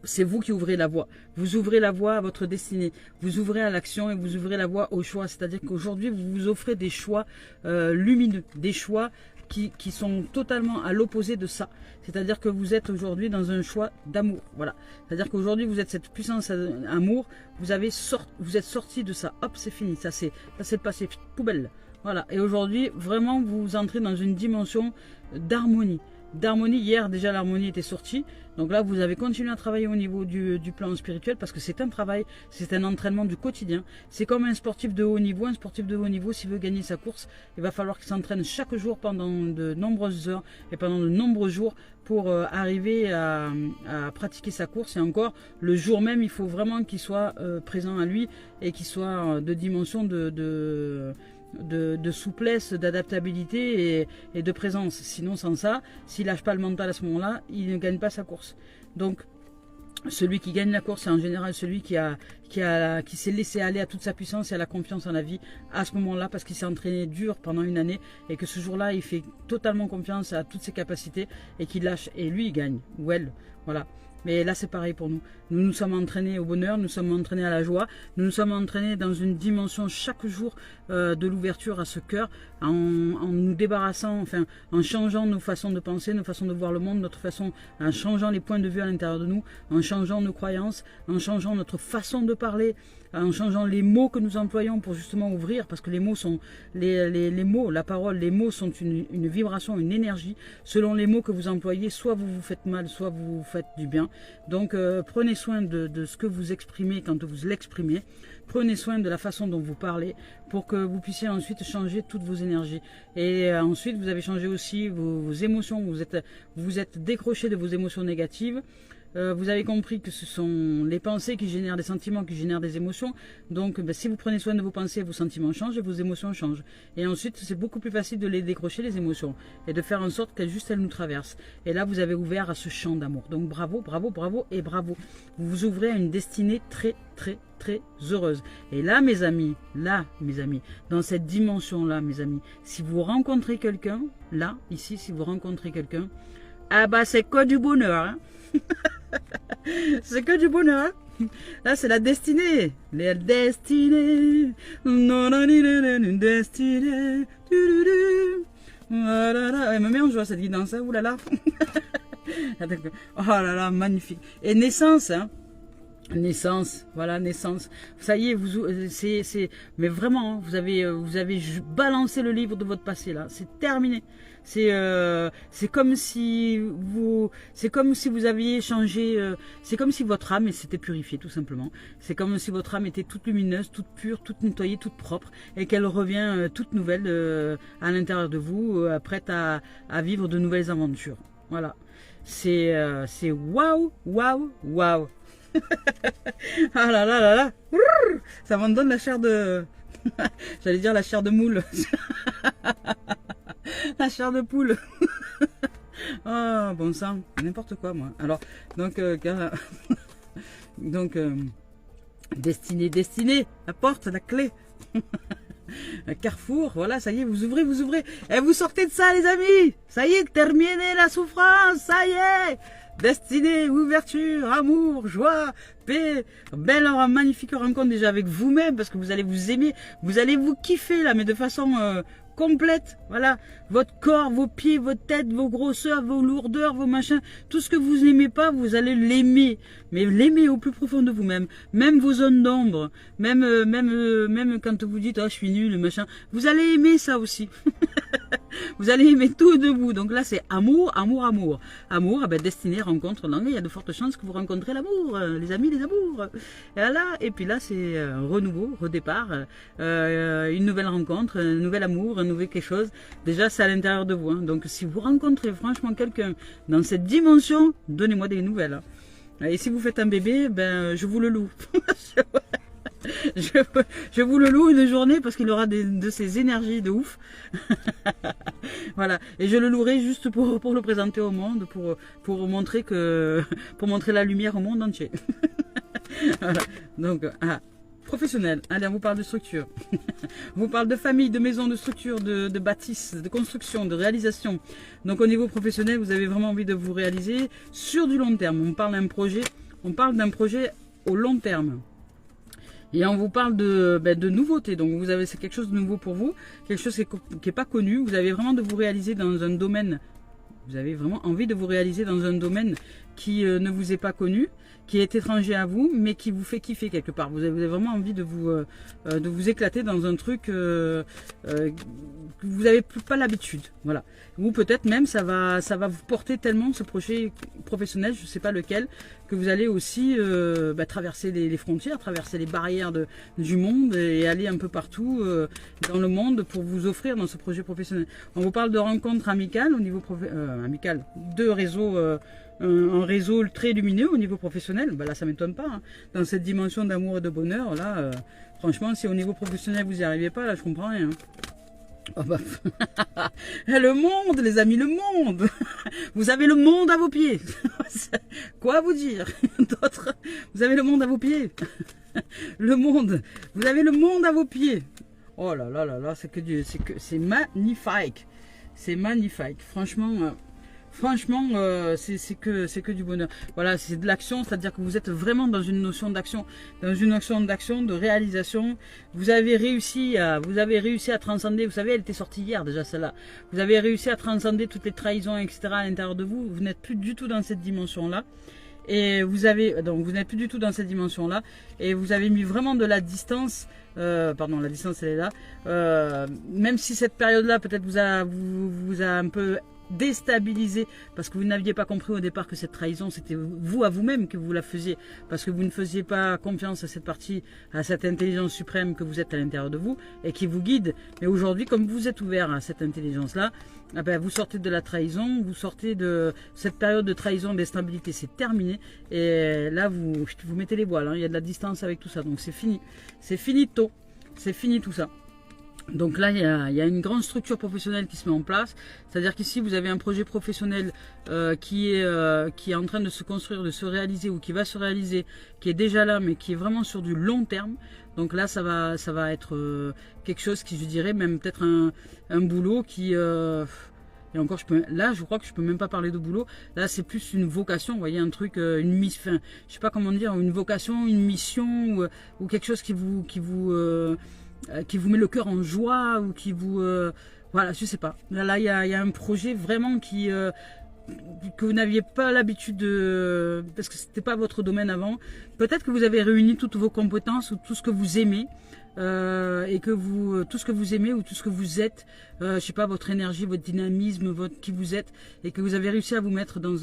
C'est vous qui ouvrez la voie. Vous ouvrez la voie à votre destinée. Vous ouvrez à l'action et vous ouvrez la voie au choix. C'est-à-dire qu'aujourd'hui, vous vous offrez des choix lumineux, des choix qui sont totalement à l'opposé de ça. C'est-à-dire que vous êtes aujourd'hui dans un choix d'amour. Voilà. C'est-à-dire qu'aujourd'hui, vous êtes cette puissance amour. Vous êtes sorti de ça. Hop, c'est fini. Ça, c'est le passé. Poubelle. Voilà. Et aujourd'hui, vraiment, vous entrez dans une dimension d'harmonie. D'harmonie, hier déjà l'harmonie était sortie, donc là vous avez continué à travailler au niveau du plan spirituel parce que c'est un travail, c'est un entraînement du quotidien. C'est comme un sportif de haut niveau. Un sportif de haut niveau, s'il veut gagner sa course, il va falloir qu'il s'entraîne chaque jour pendant de nombreuses heures et pendant de nombreux jours pour arriver à pratiquer sa course. Et encore, le jour même, il faut vraiment qu'il soit présent à lui et qu'il soit de dimension de souplesse, d'adaptabilité et de présence. Sinon, sans ça, s'il lâche pas le mental à ce moment-là, il ne gagne pas sa course. Donc, celui qui gagne la course, c'est en général celui qui s'est laissé aller à toute sa puissance et à la confiance en la vie à ce moment-là, parce qu'il s'est entraîné dur pendant une année et que ce jour-là, il fait totalement confiance à toutes ses capacités et qu'il lâche. Et lui, il gagne. Ou elle. Voilà. Mais là, c'est pareil pour nous. Nous nous sommes entraînés au bonheur, nous sommes entraînés à la joie, nous nous sommes entraînés dans une dimension chaque jour de l'ouverture à ce cœur, en nous débarrassant, enfin, en changeant nos façons de penser, nos façons de voir le monde, en changeant les points de vue à l'intérieur de nous, en changeant nos croyances, en changeant notre façon de parler, en changeant les mots que nous employons pour justement ouvrir, parce que les mots sont, les mots, la parole, les mots sont une vibration, une énergie. Selon les mots que vous employez, soit vous vous faites mal, soit vous vous faites du bien. Donc prenez soin de ce que vous exprimez quand vous l'exprimez. Prenez soin de la façon dont vous parlez pour que vous puissiez ensuite changer toutes vos énergies. Et ensuite, vous avez changé aussi vos émotions. Vous vous êtes décroché de vos émotions négatives. Vous avez compris que ce sont les pensées qui génèrent des sentiments, qui génèrent des émotions. Donc, si vous prenez soin de vos pensées, vos sentiments changent et vos émotions changent. Et ensuite, c'est beaucoup plus facile de les décrocher, les émotions, et de faire en sorte qu'elles nous traversent. Et là, vous avez ouvert à ce champ d'amour. Donc, bravo, bravo, bravo et bravo. Vous vous ouvrez à une destinée très, très, très heureuse. Et là, mes amis, dans cette dimension-là, mes amis, si vous rencontrez quelqu'un, là, ici, si vous rencontrez quelqu'un, ah bah, c'est que du bonheur, hein. C'est que du bonheur. Là, c'est la destinée. Les destinées. Non, non, non, destinée. Elle me met en joie cette guidance. Ouh là là. Oh là là, magnifique. Et naissance, hein. Naissance, voilà, naissance. Ça y est, mais vraiment, hein, vous avez balancé le livre de votre passé là. C'est terminé. C'est comme si vous aviez changé. C'est comme si votre âme s'était purifiée, tout simplement. C'est comme si votre âme était toute lumineuse, toute pure, toute nettoyée, toute propre, et qu'elle revient toute nouvelle à l'intérieur de vous, prête à vivre de nouvelles aventures. Voilà. C'est waouh, waouh, waouh. Ah là là là là, ça m'en donne la chair de, j'allais dire la chair de moule, la chair de poule. Oh bon sang, n'importe quoi moi. Alors donc destinée, la porte, la clé. Carrefour, voilà, ça y est, vous ouvrez, et vous sortez de ça les amis. Ça y est, terminez la souffrance, ça y est. Destinée, ouverture, amour, joie, paix, belle, magnifique rencontre déjà avec vous-même, parce que vous allez vous aimer, vous allez vous kiffer là, mais de façon complète, voilà, votre corps, vos pieds, votre tête, vos grosseurs, vos lourdeurs, vos machins, tout ce que vous n'aimez pas, vous allez l'aimer, mais l'aimer au plus profond de vous-même, même vos zones d'ombre, même quand vous dites, oh, je suis nul, machin, vous allez aimer ça aussi. Vous allez aimer tout de vous. Donc là, c'est amour, amour, amour. Amour, ben, destinée, rencontre. Donc, il y a de fortes chances que vous rencontrez l'amour, les amis, les amours. Et là, puis là, c'est renouveau, redépart, une nouvelle rencontre, un nouvel amour, un nouvel quelque chose. Déjà, c'est à l'intérieur de vous. Hein. Donc, si vous rencontrez franchement quelqu'un dans cette dimension, donnez-moi des nouvelles. Hein. Et si vous faites un bébé, ben, je vous le loue. Je vous le loue une journée parce qu'il aura de ces énergies de ouf. Voilà. Et je le louerai juste pour le présenter au monde, pour montrer la lumière au monde entier. Voilà. Donc, professionnel. Allez, on vous parle de structure. On vous parle de famille, de maison, de structure, de bâtisse, de construction, de réalisation. Donc, au niveau professionnel, vous avez vraiment envie de vous réaliser sur du long terme. On parle d'un projet au long terme. Et on vous parle de nouveautés. Donc c'est quelque chose de nouveau pour vous, quelque chose qui est pas connu. Vous avez vraiment de vous réaliser dans un domaine. Vous avez vraiment envie de vous réaliser dans un domaine qui ne vous est pas connu, qui est étranger à vous, mais qui vous fait kiffer quelque part. Vous avez vraiment envie de vous éclater dans un truc que vous n'avez pas l'habitude. Voilà. Ou peut-être même ça va vous porter tellement ce projet professionnel, je ne sais pas lequel, que vous allez aussi traverser les frontières, traverser les barrières du monde et aller un peu partout dans le monde pour vous offrir dans ce projet professionnel. On vous parle de rencontres amicales au niveau amical, de réseaux un réseau très lumineux au niveau professionnel, ben là ça m'étonne pas, hein. Dans cette dimension d'amour et de bonheur, là, franchement, si au niveau professionnel vous n'y arrivez pas, là je comprends rien. Oh bah, le monde, les amis, le monde. Vous avez le monde à vos pieds. Quoi vous dire d'autre? Vous avez le monde à vos pieds. Le monde. Vous avez le monde à vos pieds. Oh là là là là, c'est magnifique. C'est magnifique. Franchement. Franchement, c'est que du bonheur. Voilà, c'est de l'action, c'est-à-dire que vous êtes vraiment dans une notion d'action, de réalisation. Vous avez réussi à transcender. Vous savez, elle était sortie hier déjà celle-là. Vous avez réussi à transcender toutes les trahisons, etc. à l'intérieur de vous. Vous n'êtes plus du tout dans cette dimension-là. Et vous n'êtes plus du tout dans cette dimension-là. Et vous avez mis vraiment de la distance. Pardon, la distance elle est là. Même si cette période-là peut-être vous a un peu déstabilisé parce que vous n'aviez pas compris au départ que cette trahison c'était vous à vous-même que vous la faisiez, parce que vous ne faisiez pas confiance à cette partie, à cette intelligence suprême que vous êtes à l'intérieur de vous et qui vous guide. Mais aujourd'hui, comme vous êtes ouvert à cette intelligence là, eh ben, vous sortez de la trahison, vous sortez de cette période de trahison, d'instabilité, c'est terminé, et là vous mettez les voiles, hein. Il y a de la distance avec tout ça, donc c'est fini, c'est finito, c'est fini tout ça. Donc là, il y a une grande structure professionnelle qui se met en place. C'est-à-dire qu'ici, vous avez un projet professionnel qui est en train de se construire, de se réaliser ou qui va se réaliser, qui est déjà là, mais qui est vraiment sur du long terme. Donc là, ça va être quelque chose qui, je dirais, même peut-être un boulot qui... et encore, je crois que je peux même pas parler de boulot. Là, c'est plus une vocation, vous voyez, un truc, une mission, je sais pas comment dire, une vocation, une mission ou quelque chose qui vous met le cœur en joie ou qui vous... voilà, je sais pas. Là, il y a un projet vraiment que vous n'aviez pas l'habitude de... Parce que c'était pas votre domaine avant. Peut-être que vous avez réuni toutes vos compétences ou tout ce que vous aimez. Et que tout ce que vous aimez ou tout ce que vous êtes, je sais pas, votre énergie, votre dynamisme, qui vous êtes, et que vous avez réussi à vous mettre dans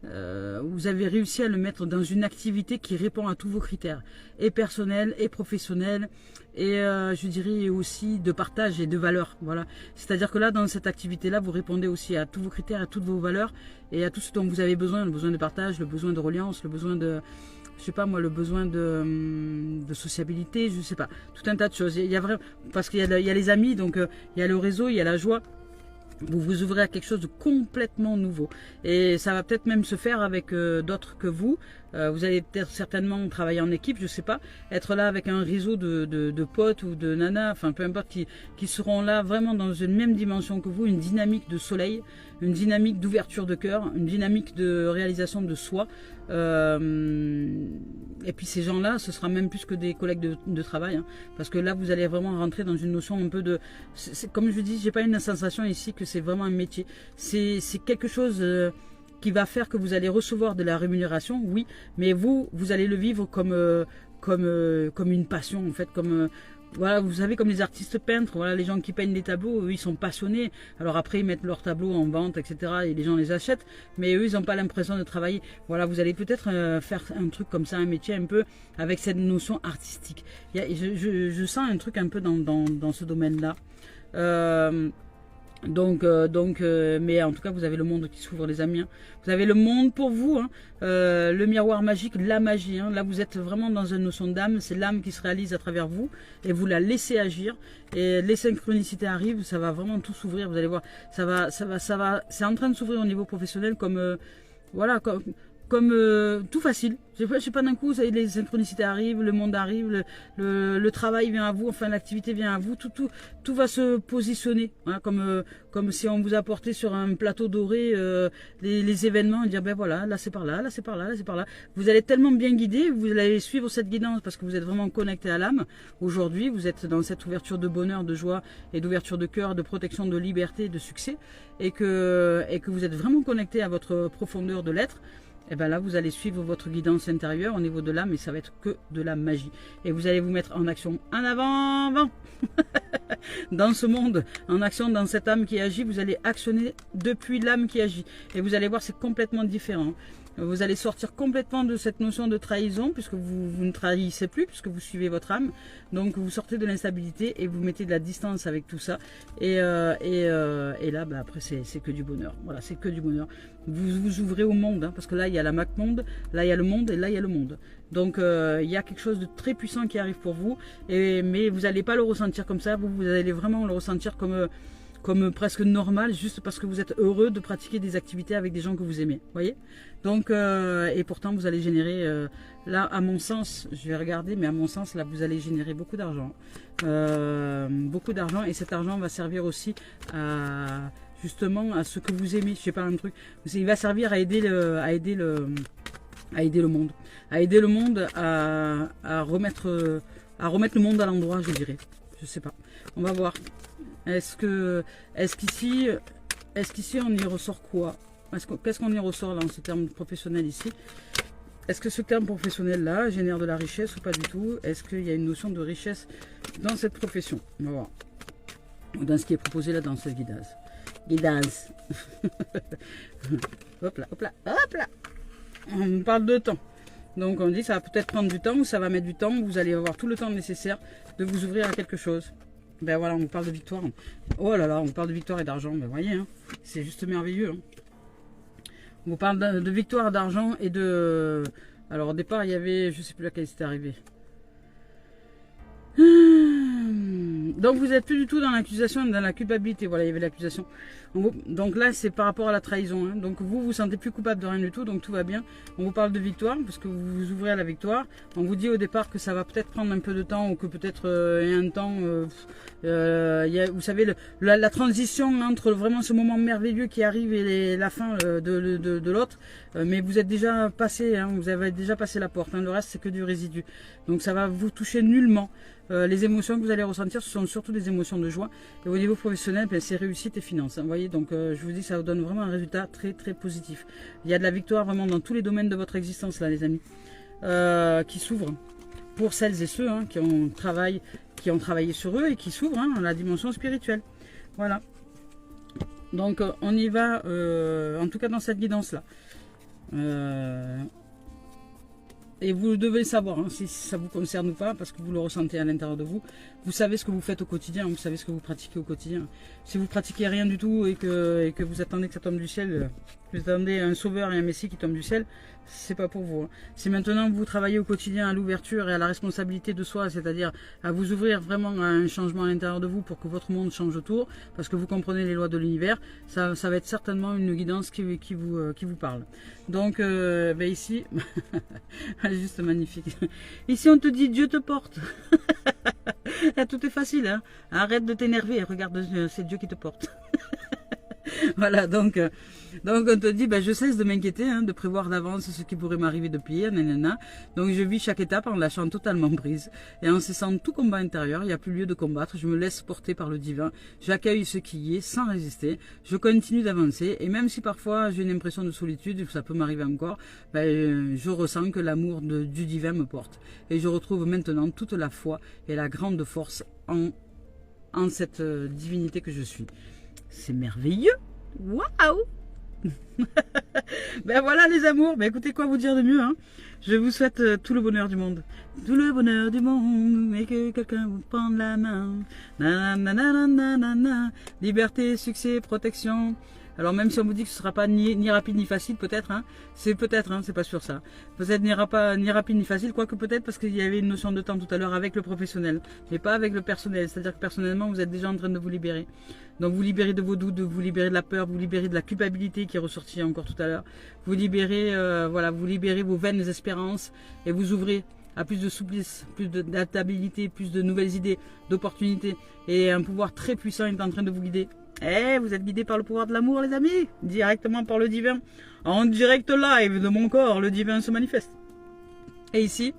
vous avez réussi à le mettre dans une activité qui répond à tous vos critères, et personnels, et professionnels, et je dirais aussi de partage et de valeur. Voilà. C'est-à-dire que là, dans cette activité-là, vous répondez aussi à tous vos critères, à toutes vos valeurs, et à tout ce dont vous avez besoin, le besoin de partage, le besoin de reliance, le besoin de... je sais pas moi, le besoin de sociabilité, je sais pas, tout un tas de choses. Il y a vraiment, parce qu'il y a les amis, donc il y a le réseau, il y a la joie. Vous vous ouvrez à quelque chose de complètement nouveau. Et ça va peut-être même se faire avec d'autres que vous. Vous allez peut-être certainement travailler en équipe, je sais pas. Être là avec un réseau de potes ou de nanas, enfin peu importe, qui seront là vraiment dans une même dimension que vous. Une dynamique de soleil, une dynamique d'ouverture de cœur, une dynamique de réalisation de soi. Et puis ces gens-là, ce sera même plus que des collègues de travail, hein, parce que là vous allez vraiment rentrer dans une notion un peu de... comme je dis, j'ai pas une sensation ici que c'est vraiment un métier. C'est quelque chose qui va faire que vous allez recevoir de la rémunération, oui, mais vous allez le vivre comme une passion en fait, comme... voilà, vous savez, comme les artistes peintres, voilà, les gens qui peignent des tableaux, eux, ils sont passionnés. Alors après, ils mettent leurs tableaux en vente, etc. et les gens les achètent, mais eux, ils n'ont pas l'impression de travailler. Voilà, vous allez peut-être faire un truc comme ça, un métier un peu avec cette notion artistique. Je sens un truc un peu dans ce domaine-là. Mais en tout cas, vous avez le monde qui s'ouvre, les amis, hein. Vous avez le monde pour vous, hein. Le miroir magique, la magie, hein. Là, vous êtes vraiment dans une notion d'âme. C'est l'âme qui se réalise à travers vous et vous la laissez agir. Et les synchronicités arrivent, ça va vraiment tout s'ouvrir. Vous allez voir, ça va. C'est en train de s'ouvrir au niveau professionnel comme voilà, comme tout facile. Je sais pas, d'un coup, les synchronicités arrivent, le monde arrive, le travail vient à vous, enfin l'activité vient à vous, tout va se positionner, hein, comme si on vous apportait sur un plateau doré les événements et dire ben voilà, là c'est par là, là c'est par là, là c'est par là. Vous allez tellement bien guider, vous allez suivre cette guidance parce que vous êtes vraiment connecté à l'âme. Aujourd'hui, vous êtes dans cette ouverture de bonheur, de joie et d'ouverture de cœur, de protection, de liberté, de succès, et que vous êtes vraiment connecté à votre profondeur de l'être. Et bien là, vous allez suivre votre guidance intérieure au niveau de l'âme, et ça va être que de la magie. Et vous allez vous mettre en action, en avant dans ce monde, en action dans cette âme qui agit. Vous allez actionner depuis l'âme qui agit. Et vous allez voir, c'est complètement différent. Vous allez sortir complètement de cette notion de trahison, puisque vous ne trahissez plus, puisque vous suivez votre âme. Donc vous sortez de l'instabilité et vous mettez de la distance avec tout ça. Et là, bah, après, c'est que du bonheur. Voilà, c'est que du bonheur. Vous vous ouvrez au monde, hein, parce que là, il y a la Mac Monde, là, il y a le monde, et là, il y a le monde. Donc il y a quelque chose de très puissant qui arrive pour vous, mais vous n'allez pas le ressentir comme ça, vous allez vraiment le ressentir comme presque normal, juste parce que vous êtes heureux de pratiquer des activités avec des gens que vous aimez, voyez. Donc, et pourtant vous allez générer, là à mon sens, je vais regarder, mais à mon sens là vous allez générer beaucoup d'argent, et cet argent va servir aussi à, justement, à ce que vous aimez, je sais pas un truc, il va servir à aider le monde, à remettre le monde à l'endroit, je dirais, je sais pas, on va voir. Est-ce qu'ici on y ressort quoi? Qu'est-ce qu'on y ressort là en ce terme professionnel ici? Est-ce que ce terme professionnel là génère de la richesse ou pas du tout? Est-ce qu'il y a une notion de richesse dans cette profession? On va voir. Dans ce qui est proposé là dans cette guidance. Hop là, hop là, hop là. On parle de temps. Donc on dit ça va peut-être prendre du temps ou ça va mettre du temps. Vous allez avoir tout le temps nécessaire de vous ouvrir à quelque chose. Ben voilà, on parle de victoire. Oh là là, on parle de victoire et d'argent. Ben voyez, hein, c'est juste merveilleux. Hein. On vous parle de victoire, d'argent et de... Alors au départ, il y avait... Je sais plus laquelle c'était arrivé. Donc vous n'êtes plus du tout dans l'accusation, dans la culpabilité. Voilà, il y avait l'accusation. Donc là, c'est par rapport à la trahison. Hein. Donc vous vous sentez plus coupable de rien du tout, donc tout va bien. On vous parle de victoire, parce que vous vous ouvrez à la victoire. On vous dit au départ que ça va peut-être prendre un peu de temps, ou que peut-être il y a un temps... vous savez, la transition entre vraiment ce moment merveilleux qui arrive et la fin de l'autre. Mais vous êtes déjà passé, hein, vous avez déjà passé la porte. Hein. Le reste, c'est que du résidu. Donc ça va vous toucher nullement. Les émotions que vous allez ressentir, ce sont surtout des émotions de joie. Et au niveau professionnel, ben, c'est réussite et finance. Hein, vous voyez, donc je vous dis, ça vous donne vraiment un résultat très très positif. Il y a de la victoire vraiment dans tous les domaines de votre existence là, les amis, qui s'ouvrent pour celles et ceux hein, qui ont travaillé sur eux et qui s'ouvrent hein, dans la dimension spirituelle. Voilà. Donc on y va, en tout cas dans cette guidance là. Et vous devez savoir hein, si ça vous concerne ou pas, parce que vous le ressentez à l'intérieur de vous. Vous savez ce que vous faites au quotidien, vous savez ce que vous pratiquez au quotidien. Si vous pratiquez rien du tout et que vous attendez que ça tombe du ciel, vous attendez un sauveur et un messie qui tombe du ciel, c'est pas pour vous. Hein. Si maintenant vous travaillez au quotidien à l'ouverture et à la responsabilité de soi, c'est-à-dire à vous ouvrir vraiment à un changement à l'intérieur de vous pour que votre monde change autour, parce que vous comprenez les lois de l'univers, ça va être certainement une guidance qui vous parle. Donc ben ici, elle est juste magnifique. Ici on te dit Dieu te porte. Tout est facile, hein. Arrête de t'énerver, regarde, c'est Dieu qui te porte. Voilà, donc on te dit, ben, je cesse de m'inquiéter, hein, de prévoir d'avance ce qui pourrait m'arriver de pire, nanana. Donc je vis chaque étape en lâchant totalement prise. Et en cessant tout combat intérieur, il n'y a plus lieu de combattre, je me laisse porter par le divin, j'accueille ce qui y est sans résister, je continue d'avancer, et même si parfois j'ai une impression de solitude, ça peut m'arriver encore, ben, je ressens que l'amour du divin me porte. Et je retrouve maintenant toute la foi et la grande force en cette divinité que je suis. C'est merveilleux. Waouh. Ben voilà les amours. Ben écoutez, quoi vous dire de mieux hein. Je vous souhaite tout le bonheur du monde. Tout le bonheur du monde. Et que quelqu'un vous prenne la main. Nanana. Liberté, succès, protection. Alors même si on vous dit que ce ne sera pas ni rapide ni facile, peut-être, hein, c'est peut-être, hein, c'est pas sûr ça. Peut-être ni rapide ni facile, quoique peut-être parce qu'il y avait une notion de temps tout à l'heure avec le professionnel, mais pas avec le personnel. C'est-à-dire que personnellement, vous êtes déjà en train de vous libérer. Donc vous libérez de vos doutes, vous libérez de la peur, vous libérez de la culpabilité qui est ressortie encore tout à l'heure. Vous libérez, voilà, vous libérez vos vaines espérances et vous ouvrez à plus de souplesse, plus d'adaptabilité, plus de nouvelles idées, d'opportunités. Et un pouvoir très puissant est en train de vous guider. Vous êtes guidés par le pouvoir de l'amour, les amis, directement par le divin. En direct live de mon corps, le divin se manifeste. Et ici,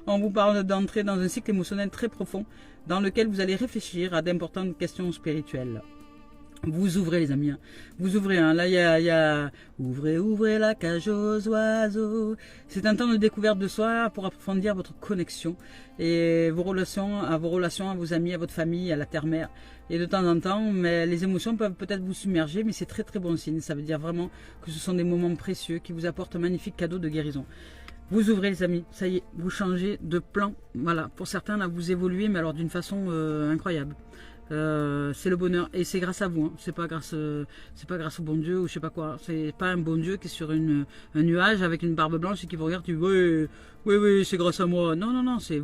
on vous parle d'entrer dans un cycle émotionnel très profond, dans lequel vous allez réfléchir à d'importantes questions spirituelles. Vous ouvrez les amis, hein. Vous ouvrez, hein. Là il y a ouvrez, ouvrez la cage aux oiseaux. C'est un temps de découverte de soi pour approfondir votre connexion et vos relations, à vos amis, à votre famille, à la terre-mère. Et de temps en temps, mais les émotions peuvent peut-être vous submerger, mais c'est très très bon signe. Ça veut dire vraiment que ce sont des moments précieux qui vous apportent un magnifique cadeau de guérison. Vous ouvrez les amis, ça y est, vous changez de plan. Voilà, pour certains là vous évoluez, mais alors d'une façon incroyable. C'est le bonheur et c'est grâce à vous, hein. C'est pas grâce au bon Dieu ou je sais pas quoi. C'est pas un bon Dieu qui est sur un nuage avec une barbe blanche et qui vous regarde, tu dis oui, c'est grâce à moi. Non, non, non, c'est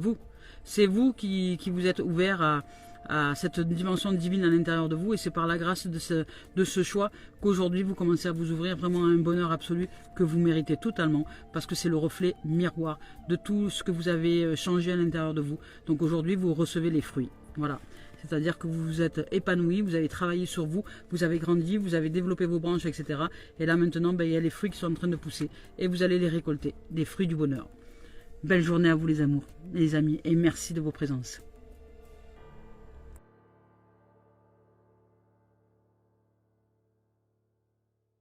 vous qui vous êtes ouvert à cette dimension divine à l'intérieur de vous, et c'est par la grâce de ce choix qu'aujourd'hui vous commencez à vous ouvrir vraiment à un bonheur absolu que vous méritez totalement, parce que c'est le reflet miroir de tout ce que vous avez changé à l'intérieur de vous. Donc aujourd'hui vous recevez les fruits, voilà. C'est-à-dire que vous vous êtes épanoui, vous avez travaillé sur vous, vous avez grandi, vous avez développé vos branches, etc. Et là maintenant, il y a les fruits qui sont en train de pousser et vous allez les récolter, des fruits du bonheur. Belle journée à vous les amours, les amis, et merci de vos présences.